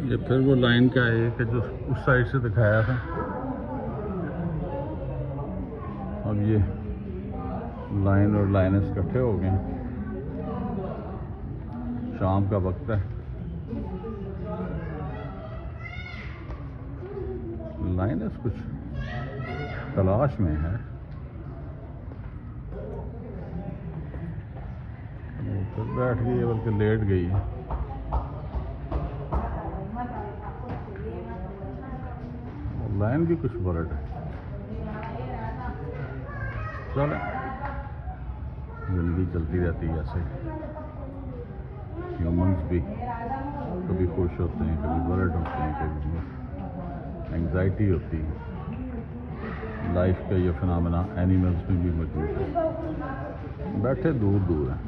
ये फिर वो लाइन का है कि जो उस साइड से दिखाया था। अब ये लाइन और लाइनस इकट्ठे हो गए हैं। शाम का वक्त है, लाइनस कुछ तलाश में है। वो फिर बैठ गई है, बल्कि लेट गई है। लाइन भी कुछ वर्ड है। चले, जिंदगी चलती रहती है ऐसे। ह्यूमंस भी कभी खुश होते हैं, कभी वर्ड होते हैं, कभी एंग्जाइटी होती है। लाइफ का ये फिनोमेना एनिमल्स में भी मौजूद है। बैठे दूर दूर हैं।